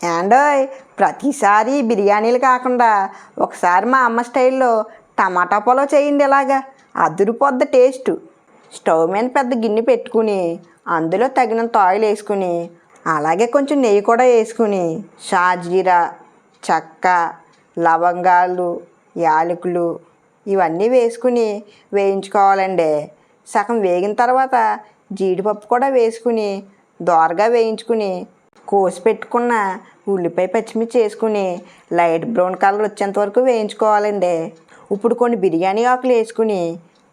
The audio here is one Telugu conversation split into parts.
ఏండోయ్, ప్రతిసారి బిర్యానీలు కాకుండా ఒకసారి మా అమ్మ స్టైల్లో టమాటా పులావ్ చేయండి. ఇలాగా అదిరిపోద్ది టేస్ట్. స్టవ్ మీద పెద్ద గిన్నె పెట్టుకుని అందులో తగినంత ఆయిల్ వేసుకుని అలాగే కొంచెం నెయ్యి కూడా వేసుకుని షాజీరా, చెక్క, లవంగాలు, యాలకులు ఇవన్నీ వేసుకుని వేయించుకోవాలండి. సగం వేగిన తర్వాత జీడిపప్పు కూడా వేసుకుని దోరగా వేయించుకుని కోసి పెట్టుకున్న ఉల్లిపాయ పచ్చిమిర్చి వేసుకుని లైట్ బ్రౌన్ కలర్ వచ్చేంత వరకు వేయించుకోవాలండి. ఇప్పుడు కొన్ని బిర్యానీ ఆకులు వేసుకుని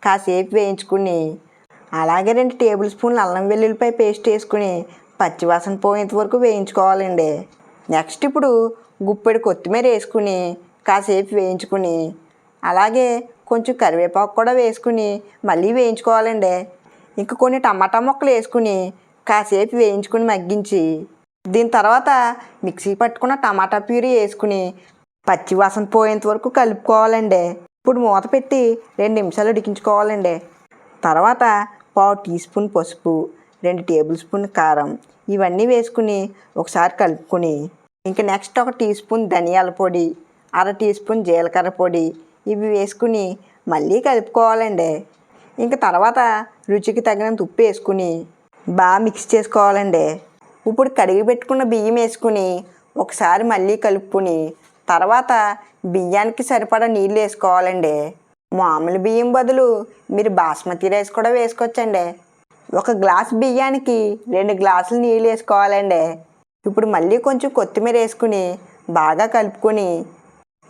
కాసేపు వేయించుకుని అలాగే 2 టేబుల్ స్పూన్లు అల్లం వెల్లుల్లిపాయ పేస్ట్ వేసుకుని పచ్చివాసన పోయేంత వరకు వేయించుకోవాలండి. నెక్స్ట్ ఇప్పుడు గుప్పెడు కొత్తిమీర వేసుకుని కాసేపు వేయించుకుని అలాగే కొంచెం కరివేపాకు కూడా వేసుకుని మళ్ళీ వేయించుకోవాలండి. ఇంకా కొన్ని టమాటా ముక్కలు వేసుకుని కాసేపు వేయించుకుని మగ్గించి దీని తర్వాత మిక్సీ పట్టుకున్న టమాటా ప్యూరీ వేసుకుని పచ్చివాసన పోయేంత వరకు కలుపుకోవాలండి. ఇప్పుడు మూత పెట్టి 2 నిమిషాలు ఉడికించుకోవాలండి. తర్వాత 1/4 టీ స్పూన్ పసుపు, 2 టేబుల్ స్పూన్ కారం ఇవన్నీ వేసుకుని ఒకసారి కలుపుకొని ఇంకా నెక్స్ట్ 1 టీ స్పూన్ ధనియాల పొడి, 1/2 టీ స్పూన్ జీలకర్ర పొడి ఇవి వేసుకుని మళ్ళీ కలుపుకోవాలండి. ఇంకా తర్వాత రుచికి తగినంత ఉప్పు వేసుకుని బాగా మిక్స్ చేసుకోవాలండి. ఇప్పుడు కడిగి పెట్టుకున్న బియ్యం వేసుకుని ఒకసారి మళ్ళీ కలుపుకొని తర్వాత బియ్యానికి సరిపడా నీళ్ళు వేసుకోవాలండి. మామూలు బియ్యం బదులు మీరు బాస్మతి రైస్ కూడా వేసుకోవచ్చండి. 1 గ్లాసు బియ్యానికి 2 గ్లాసులు నీళ్ళు వేసుకోవాలండి. ఇప్పుడు మళ్ళీ కొంచెం కొత్తిమీర వేసుకుని బాగా కలుపుకొని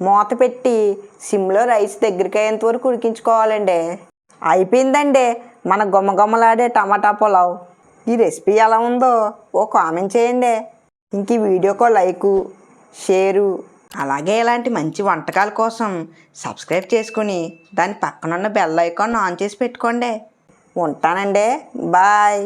మూత పెట్టి సిమ్లో రైస్ దగ్గరికి అయ్యేంత వరకు ఉడికించుకోవాలండి. అయిపోయిందండి మన గుమ్మగుమ్మలాడే టమాటా పులావ్. ఈ రెసిపీ ఎలా ఉందో ఓ కామెంట్ చేయండి. ఇంక ఈ వీడియోకో లైకు, షేరు అలాగే ఇలాంటి మంచి వంటకాల కోసం సబ్స్క్రైబ్ చేసుకుని దాని పక్కనున్న బెల్ ఐకాన్ ఆన్ చేసి పెట్టుకోండి. ఉంటానండి, బాయ్.